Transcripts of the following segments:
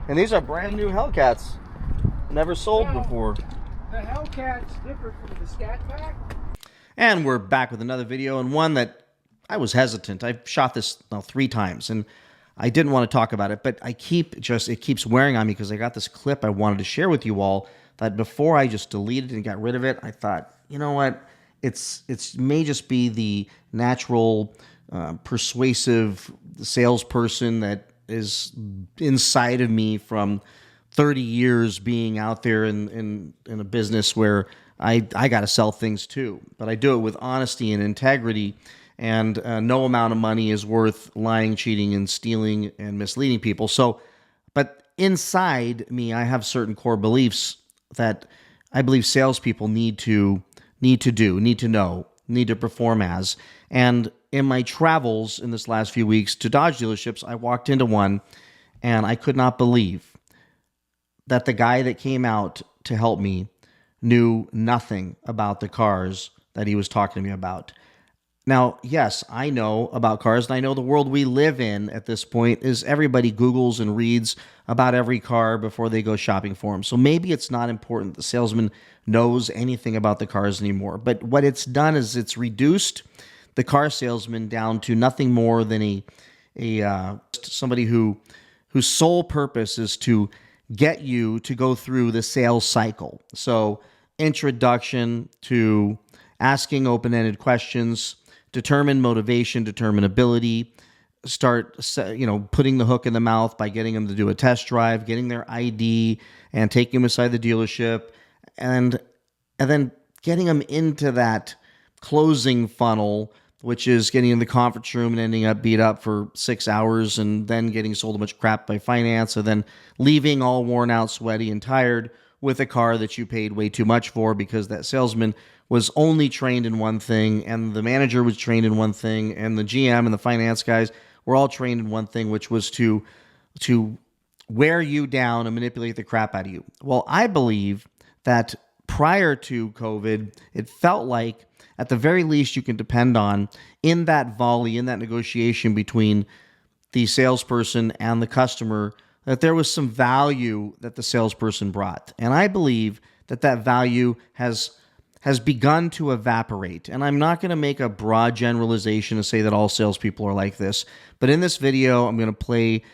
And these are brand new Hellcats. Never sold before. The Hellcat's different from the Scat Pack. And we're back with another video, and one that I was hesitant. I've shot this now 3 times, and I didn't want to talk about it, but it keeps wearing on me because I got this clip I wanted to share with you all that before I just deleted and got rid of it, I thought, you know what? It may just be the natural, persuasive salesperson that is inside of me from 30 years being out there in a business where I got to sell things too. But I do it with honesty and integrity, and no amount of money is worth lying, cheating, and stealing and misleading people. So, but inside me, I have certain core beliefs that I believe salespeople need to know, need to perform as. And in my travels in this last few weeks to Dodge dealerships, I walked into one and I could not believe that the guy that came out to help me knew nothing about the cars that he was talking to me about. Now, yes, I know about cars, and I know the world we live in at this point is everybody Googles and reads about every car before they go shopping for them. So maybe it's not important the salesman knows anything about the cars anymore. But what it's done is it's reduced the car salesman down to nothing more than somebody whose sole purpose is to get you to go through the sales cycle. So introduction to asking open-ended questions, determine motivation, determine ability, start putting the hook in the mouth by getting them to do a test drive, getting their ID and taking them inside the dealership, and then getting them into that closing funnel, which is getting in the conference room and ending up beat up for 6 hours and then getting sold a bunch of crap by finance, and then leaving all worn out, sweaty, and tired with a car that you paid way too much for because that salesman was only trained in one thing, and the manager was trained in one thing, and the GM and the finance guys were all trained in one thing, which was to wear you down and manipulate the crap out of you. Well, I believe that prior to COVID, it felt like at the very least you can depend on in that volley, in that negotiation between the salesperson and the customer, that there was some value that the salesperson brought. And I believe that that value has begun to evaporate. And I'm not going to make a broad generalization and say that all salespeople are like this. But in this video, I'm going to play,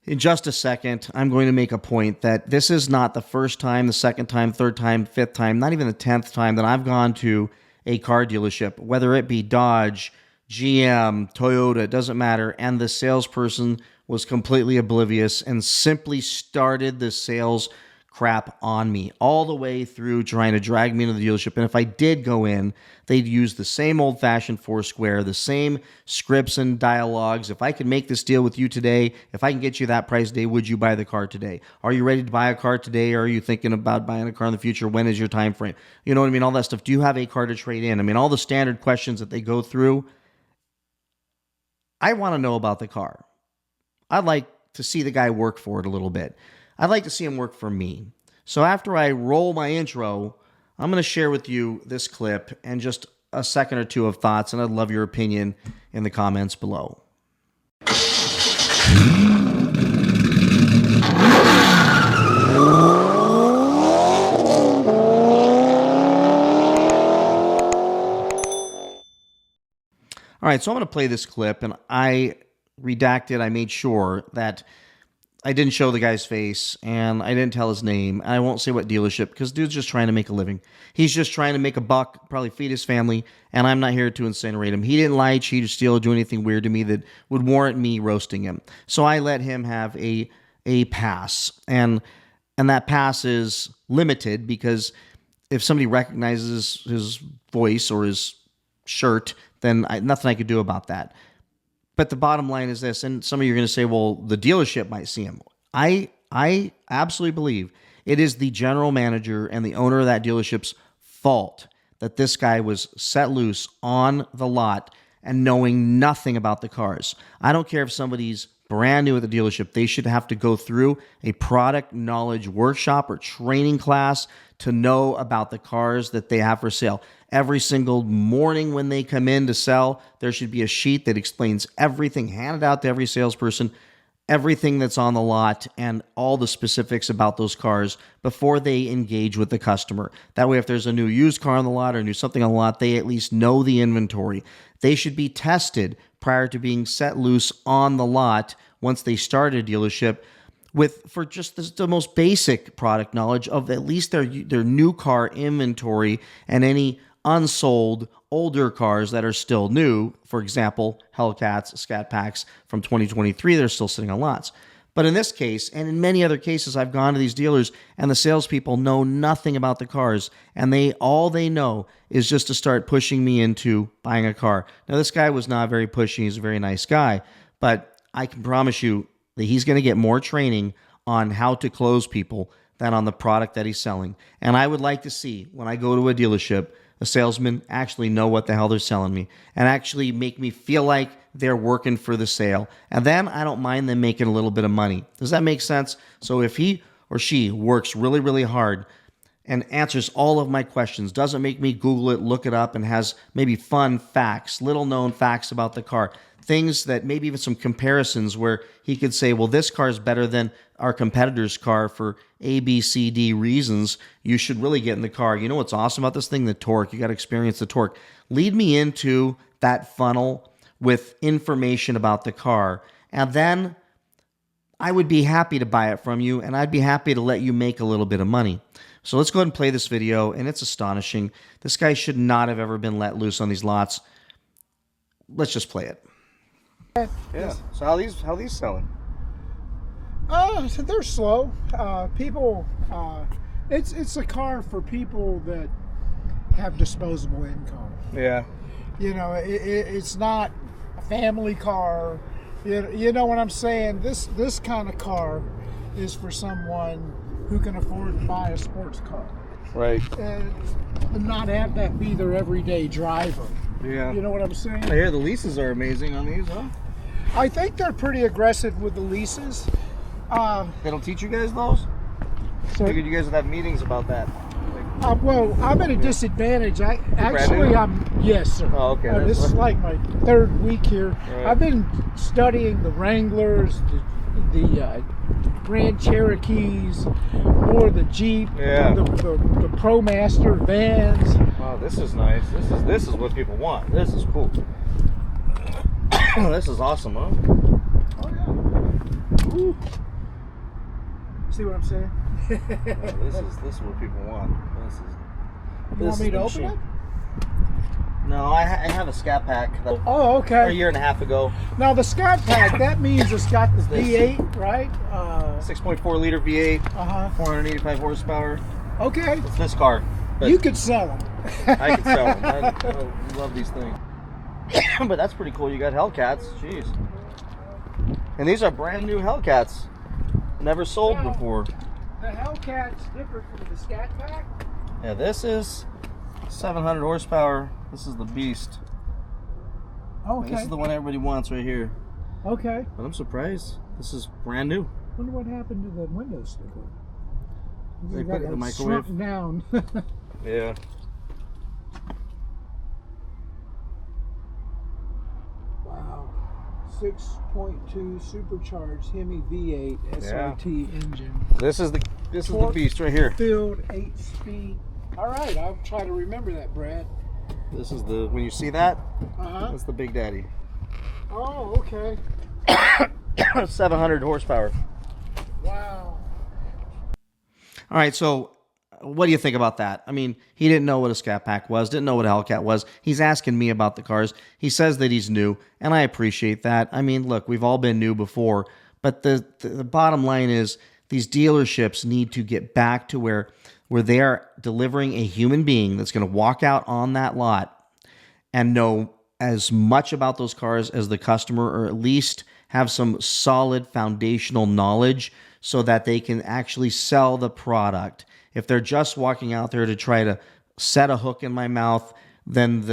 in just a second, I'm going to make a point that this is not the first time, the second time, third time, fifth time, not even the 10th time that I've gone to a car dealership, whether it be Dodge, GM, Toyota, it doesn't matter, and the salesperson was completely oblivious and simply started the sales crap on me all the way through trying to drag me into the dealership. And if I did go in, they'd use the same old-fashioned Foursquare, the same scripts and dialogues. If I could make this deal with you today, if I can get you that price today, would you buy the car today? Are you ready to buy a car today? Or are you thinking about buying a car in the future? When is your time frame? You know what I mean? All that stuff. Do you have a car to trade in? I mean, all the standard questions that they go through. I want to know about the car. I'd like to see the guy work for it a little bit. I'd like to see him work for me. So after I roll my intro, I'm going to share with you this clip and just a second or two of thoughts, and I'd love your opinion in the comments below. All right, so I'm going to play this clip, and I made sure that I didn't show the guy's face, and I didn't tell his name. I won't say what dealership, because dude's just trying to make a living. He's just trying to make a buck, probably feed his family, and I'm not here to incinerate him. He didn't lie, cheat, or steal, or do anything weird to me that would warrant me roasting him. So I let him have a pass, and that pass is limited because if somebody recognizes his voice or his shirt, then nothing I could do about that. But the bottom line is this, and some of you are going to say, well, the dealership might see him. I absolutely believe it is the general manager and the owner of that dealership's fault that this guy was set loose on the lot and knowing nothing about the cars. I don't care if somebody's brand new at the dealership. They should have to go through a product knowledge workshop or training class to know about the cars that they have for sale. Every single morning when they come in to sell, there should be a sheet that explains everything handed out to every salesperson. everything that's on the lot and all the specifics about those cars before they engage with the customer. That way, if there's a new used car on the lot or new something on the lot, they at least know the inventory. They should be tested prior to being set loose on the lot once they start a dealership for just the most basic product knowledge of at least their new car inventory and any unsold older cars that are still new. For example, Hellcats, Scat Packs from 2023, they're still sitting on lots. But in this case, and in many other cases, I've gone to these dealers and the salespeople know nothing about the cars, and all they know is just to start pushing me into buying a car. Now, this guy was not very pushy. He's a very nice guy, but I can promise you that he's going to get more training on how to close people than on the product that he's selling. And I would like to see, when I go to a dealership, a salesman actually know what the hell they're selling me and actually make me feel like they're working for the sale. And then I don't mind them making a little bit of money. Does that make sense? So if he or she works really, really hard and answers all of my questions, doesn't make me Google it, look it up, and has maybe fun facts, little known facts about the car, things that maybe even some comparisons where he could say, well, this car is better than our competitor's car for A, B, C, D reasons. You should really get in the car. You know what's awesome about this thing? The torque. You got to experience the torque. Lead me into that funnel with information about the car, and then I would be happy to buy it from you, and I'd be happy to let you make a little bit of money. So let's go ahead and play this video, and it's astonishing. This guy should not have ever been let loose on these lots. Let's just play it. Yeah. So how these selling? They're slow. People, it's a car for people that have disposable income. Yeah. You know, it's not a family car. You know what I'm saying? This kind of car is for someone who can afford to buy a sports car. Right. And not have that be their everyday driver. Yeah. You know what I'm saying? I hear the leases are amazing on these, huh? I think they're pretty aggressive with the leases. They don't teach you guys those? So, Figured you guys would have meetings about that. well, I'm at a disadvantage. Yes, sir. Oh, okay. This is like my third week here. Right. I've been studying the Wranglers, the Grand Cherokees, more the Jeep, Yeah. the ProMaster vans. Wow, this is nice. This is what people want. This is cool. This is awesome, huh? Oh yeah. Ooh. See what I'm saying? This is what people want. You want me to open it? No, I have a Scat Pack that Oh, okay. a year and a half ago. Now the Scat Pack, that means it's got the V8, right? 6.4 liter V8, 485 horsepower. Okay. It's this car. But You could sell them. I could sell them. I love these things. But that's pretty cool. You got Hellcats. Jeez. And these are brand new Hellcats. Never sold Now, before. The Hellcat's different from the Scat Pack. Yeah, this is 700 horsepower. This is the beast. Okay. This is the one everybody wants right here. Okay. But I'm surprised. This is brand new. Wonder what happened to the window sticker. They put it in the It's microwave. shrunk down. Yeah. Wow. 6.2 supercharged Hemi V8 SRT engine. This is the Torque. beast right here. Filled 8-speed. All right, I'll try to remember that, Brad. This is the when you see that, Uh-huh. that's the Big Daddy. Oh, okay. 700 horsepower. Wow. All right, so what do you think about that? I mean, he didn't know what a Scat Pack was, didn't know what a Hellcat was. He's asking me about the cars. He says that he's new, and I appreciate that. I mean, look, we've all been new before, but the bottom line is these dealerships need to get back to where they are delivering a human being that's going to walk out on that lot and know as much about those cars as the customer, or at least have some solid foundational knowledge so that they can actually sell the product. If they're just walking out there to try to set a hook in my mouth, then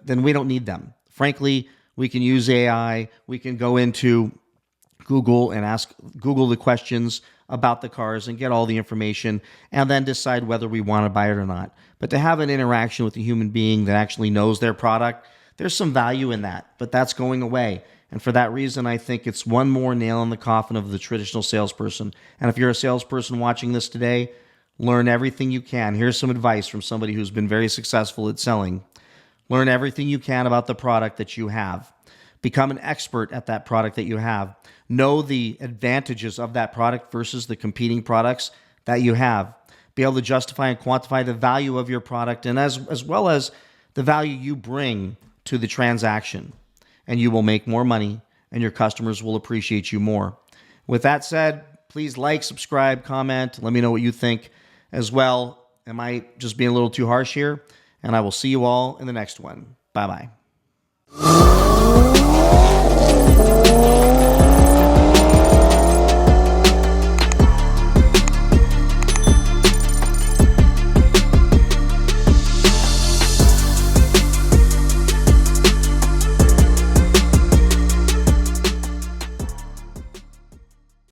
we don't need them. Frankly, we can use AI. We can go into Google and ask Google the questions about the cars and get all the information and then decide whether we want to buy it or not. But to have an interaction with a human being that actually knows their product, there's some value in that, but that's going away. And for that reason, I think it's one more nail in the coffin of the traditional salesperson. And if you're a salesperson watching this today, learn everything you can. Here's some advice from somebody who's been very successful at selling. Learn everything you can about the product that you have. Become an expert at that product that you have. Know the advantages of that product versus the competing products that you have. Be able to justify and quantify the value of your product, and as well as the value you bring to the transaction. And you will make more money, and your customers will appreciate you more. With that said, please like, subscribe, comment. Let me know what you think as well. Am I just being a little too harsh here? And I will see you all in the next one. Bye-bye.